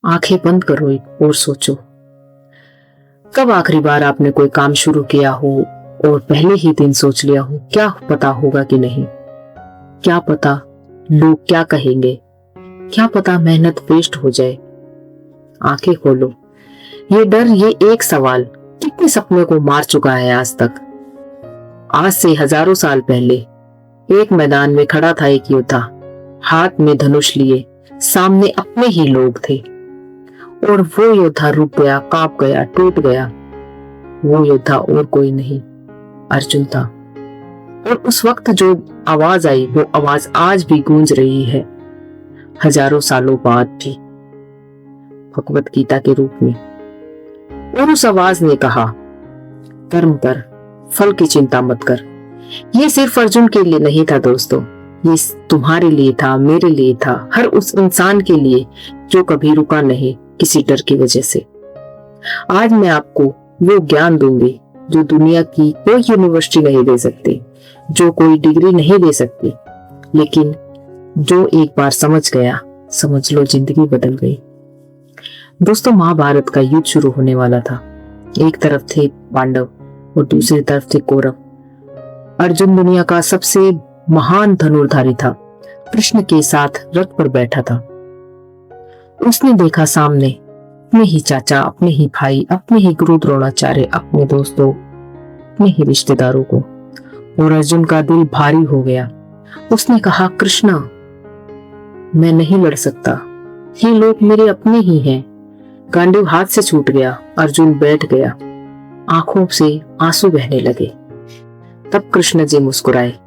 आंखें बंद करो और सोचो, कब आखिरी बार आपने कोई काम शुरू किया हो और पहले ही दिन सोच लिया हो क्या पता होगा कि नहीं, क्या पता लोग क्या कहेंगे, क्या पता मेहनत वेस्ट हो जाए। आंखें खोलो। ये डर, ये एक सवाल कितने सपने को मार चुका है आज तक। आज से हजारों साल पहले एक मैदान में खड़ा था एक योद्धा, हाथ में धनुष लिए, सामने अपने ही लोग थे और वो योद्धा रुक गया, कांप गया, टूट गया। वो योद्धा और कोई नहीं, अर्जुन था। और उस वक्त जो आवाज आई वो आवाज आज भी गूंज रही है, हजारों सालों बाद भी, भगवत गीता के रूप में। और उस आवाज ने कहा, कर्म कर, फल की चिंता मत कर। ये सिर्फ अर्जुन के लिए नहीं था दोस्तों, ये तुम्हारे लिए था, मेरे लिए था, हर उस इंसान के लिए जो कभी रुका नहीं किसी डर की वजह से। आज मैं आपको वो ज्ञान दूंगी जो दुनिया की कोई यूनिवर्सिटी नहीं दे सकती, जो कोई डिग्री नहीं दे सकती, लेकिन जो एक बार समझ गया, समझ लो जिंदगी बदल गई। दोस्तों, महाभारत का युद्ध शुरू होने वाला था। एक तरफ थे पांडव और दूसरी तरफ थे कौरव। अर्जुन दुनिया का सबसे महान धनुर्धारी था, कृष्ण के साथ रथ पर बैठा था। उसने देखा सामने अपने ही चाचा, अपने ही भाई, अपने ही गुरु द्रोणाचार्य, अपने दोस्तों, अपने ही रिश्तेदारों को, और अर्जुन का दिल भारी हो गया। उसने कहा, कृष्णा, मैं नहीं लड़ सकता, ये लोग मेरे अपने ही हैं। गांडीव हाथ से छूट गया, अर्जुन बैठ गया, आंखों से आंसू बहने लगे। तब कृष्ण जी मुस्कुराए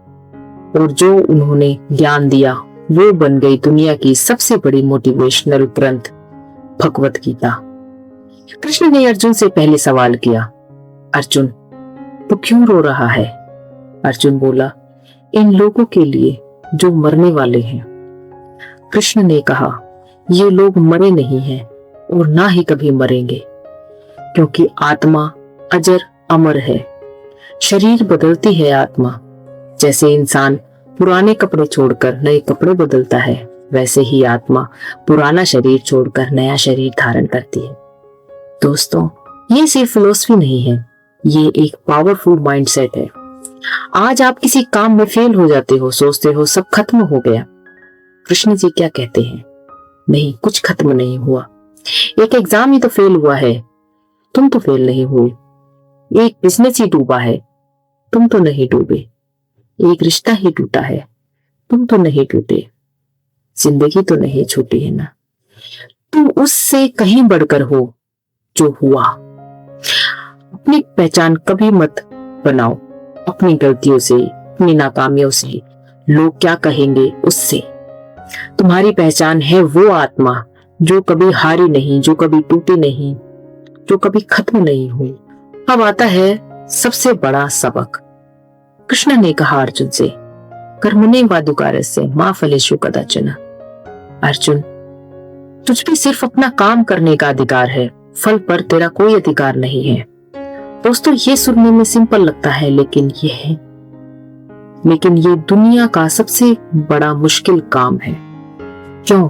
और जो उन्होंने ज्ञान दिया वो बन गई दुनिया की सबसे बड़ी मोटिवेशनल ग्रंथ, भगवत गीता। कृष्ण ने अर्जुन से पहले सवाल किया, अर्जुन तू क्यों रो रहा है? अर्जुन बोला, इन लोगों के लिए जो मरने वाले हैं। कृष्ण ने कहा, ये लोग मरे नहीं हैं और ना ही कभी मरेंगे, क्योंकि आत्मा अजर अमर है। शरीर बदलती है आत्मा, जैसे इंसान पुराने कपड़े छोड़कर नए कपड़े बदलता है, वैसे ही आत्मा पुराना शरीर छोड़कर नया शरीर धारण करती है। दोस्तों, ये सिर्फ फिलॉसफी नहीं है, ये एक पावरफुल माइंडसेट है। आज आप किसी काम में फेल हो जाते हो, सोचते हो सब खत्म हो गया। कृष्ण जी क्या कहते हैं? नहीं, कुछ खत्म नहीं हुआ। एक एग्जाम ही तो फेल हुआ है, तुम तो फेल नहीं हुए। एक बिजनेस ही डूबा है, तुम तो नहीं डूबे। एक रिश्ता ही टूटा है, तुम तो नहीं टूटे। जिंदगी तो नहीं छूटी है ना, तुम उससे कहीं बढ़कर हो जो हुआ। अपनी पहचान कभी मत बनाओ अपनी गलतियों से, अपनी नाकामियों से, लोग क्या कहेंगे उससे। तुम्हारी पहचान है वो आत्मा जो कभी हारी नहीं, जो कभी टूटी नहीं, जो कभी खत्म नहीं हुई। अब आता है सबसे बड़ा सबक। कृष्ण ने कहा अर्जुन से, कर्मण्येवाधिकारस्य मा फलेषु कदाचन। अर्जुन, तुझ पे सिर्फ अपना काम करने का अधिकार है, फल पर तेरा कोई अधिकार नहीं है। दोस्तों, ये सुनने में सिंपल लगता है, लेकिन ये दुनिया का सबसे बड़ा मुश्किल काम है। क्यों?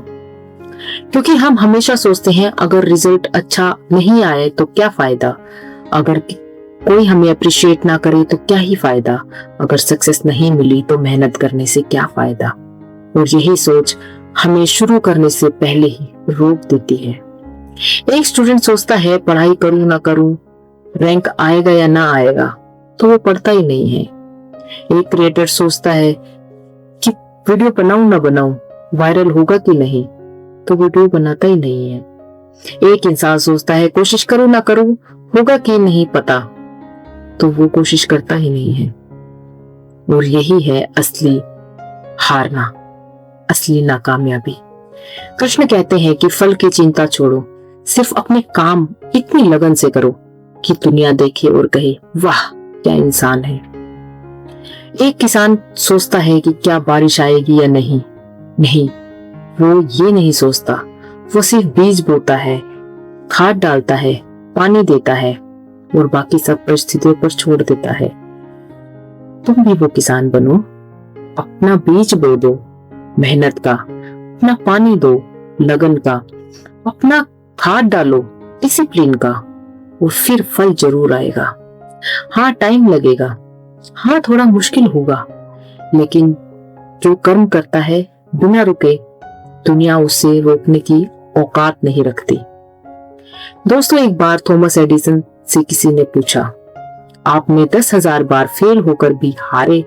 क्योंकि हम हमेशा सोचते हैं अगर रिजल्ट अच्छा नहीं आए तो क्या फायदा, अगर कोई हमें अप्रिशिएट ना करे तो क्या ही फायदा, अगर सक्सेस नहीं मिली तो मेहनत करने से क्या फायदा। और यही सोच हमें शुरू करने से पहले ही रोक देती है। एक स्टूडेंट सोचता है पढ़ाई करूं ना करूं, रैंक आएगा या ना आएगा, तो वो पढ़ता ही नहीं है। एक क्रिएटर सोचता है कि वीडियो बनाऊं ना बनाऊं, वायरल होगा कि नहीं, तो वीडियो बनाता ही नहीं है। एक इंसान सोचता है कोशिश करूं ना करूं, होगा कि नहीं पता, तो वो कोशिश करता ही नहीं है। और यही है असली हारना, असली नाकामयाबी। कृष्ण कहते हैं कि फल की चिंता छोड़ो, सिर्फ अपने काम इतनी लगन से करो कि दुनिया देखे और कहे, वाह क्या इंसान है। एक किसान सोचता है कि क्या बारिश आएगी या नहीं, वो ये नहीं सोचता, वो सिर्फ बीज बोता है, खाद डालता है, पानी देता है और बाकी सब परिस्थितियों पर छोड़ देता है। तुम भी वो किसान बनो, अपना बीज बो दो मेहनत का, अपना पानी दो लगन का, अपना खाद डालो डिसिप्लिन का, और फिर फल जरूर आएगा। हाँ, टाइम लगेगा, हाँ थोड़ा मुश्किल होगा, लेकिन जो कर्म करता है बिना रुके, दुनिया उसे रोकने की औकात नहीं रखती। दोस्तों, एक बार थॉमस एडिसन से किसी ने पूछा, आपने 10,000 बार फेल होकर भी हारे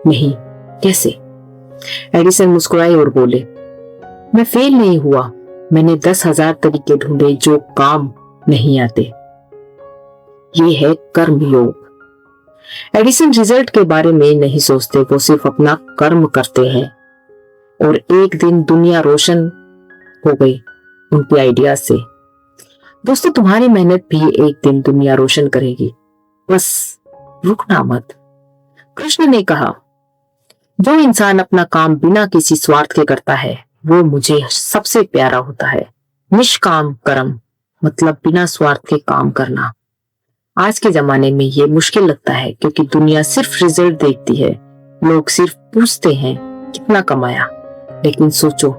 नहीं, कैसे? एडिसन मुस्कुराए और बोले, मैं फेल नहीं हुआ, मैंने 10,000 तरीके ढूंढे जो काम नहीं आते। ये है कर्म योग। एडिसन रिजल्ट के बारे में नहीं सोचते, वो सिर्फ अपना कर्म करते हैं, और एक दिन दुनिया रोशन हो गई उनके आइडिया से। दोस्तों, तुम्हारी मेहनत भी एक दिन दुनिया रोशन करेगी, बस रुकना मत। कृष्ण ने कहा, जो इंसान अपना काम बिना किसी स्वार्थ के करता है वो मुझे सबसे प्यारा होता है। निष्काम कर्म मतलब बिना स्वार्थ के काम करना। आज के जमाने में ये मुश्किल लगता है, क्योंकि दुनिया सिर्फ रिजल्ट देखती है। लोग सिर्फ पूछते हैं कितना कमाया, लेकिन सोचो,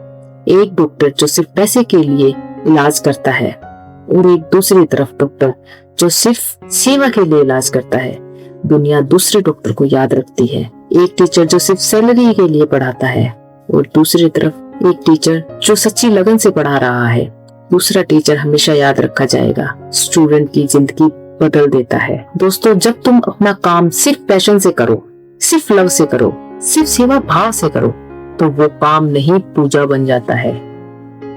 एक डॉक्टर जो सिर्फ पैसे के लिए इलाज करता है, और एक दूसरी तरफ डॉक्टर जो सिर्फ सेवा के लिए इलाज करता है, दुनिया दूसरे डॉक्टर को याद रखती है। एक टीचर जो सिर्फ सैलरी के लिए पढ़ाता है, और दूसरी तरफ एक टीचर जो सच्ची लगन से पढ़ा रहा है। दूसरा टीचर हमेशा याद रखा जाएगा, स्टूडेंट की जिंदगी बदल देता है। दोस्तों, जब तुम अपना काम सिर्फ पैशन से करो, सिर्फ लव से करो, सिर्फ सेवा भाव से करो, तो वो काम नहीं पूजा बन जाता है।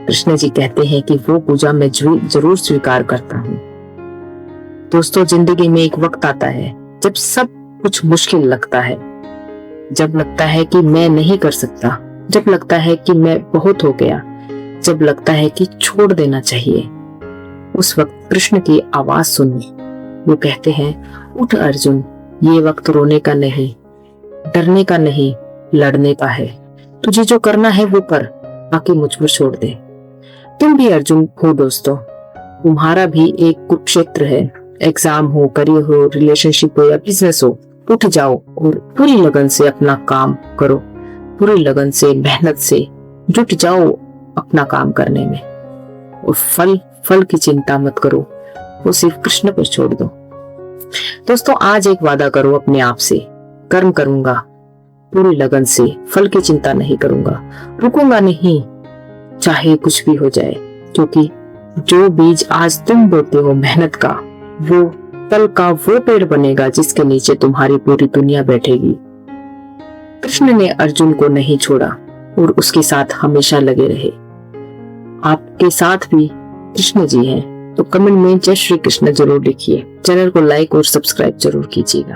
कृष्ण जी कहते हैं कि वो पूजा मैं जरूर स्वीकार करता हूँ। दोस्तों, जिंदगी में एक वक्त आता है जब सब कुछ मुश्किल लगता है, जब लगता है कि मैं नहीं कर सकता, जब लगता है कि मैं बहुत हो गया, जब लगता है कि छोड़ देना चाहिए। उस वक्त कृष्ण की आवाज सुनिए। वो कहते हैं, उठ अर्जुन, ये वक्त रोने का नहीं, डरने का नहीं, लड़ने का है। तुझे जो करना है वो कर, बाकी मुझ पर छोड़ दे। तुम भी अर्जुन हो दोस्तों, तुम्हारा भी एक कुरुक्षेत्र है। एग्जाम हो, करियर हो, रिलेशनशिप हो या बिजनेस हो, उठ जाओ और पूरी लगन से अपना काम करो। पूरी लगन से, मेहनत से जुट जाओ अपना काम करने में, और फल की चिंता मत करो, वो सिर्फ कृष्ण पर छोड़ दो। दोस्तों, आज एक वादा करो अपने आप से, कर्म करूंगा पूरी लगन से, फल की चिंता नहीं करूंगा, रुकूंगा नहीं चाहे कुछ भी हो जाए, क्योंकि जो बीज आज तुम बोते हो मेहनत का, वो कल का वो पेड़ बनेगा जिसके नीचे तुम्हारी पूरी दुनिया बैठेगी। कृष्ण ने अर्जुन को नहीं छोड़ा और उसके साथ हमेशा लगे रहे। आपके साथ भी कृष्ण जी हैं, तो कमेंट में जय श्री कृष्ण जरूर लिखिए। चैनल को लाइक और सब्सक्राइब जरूर कीजिएगा।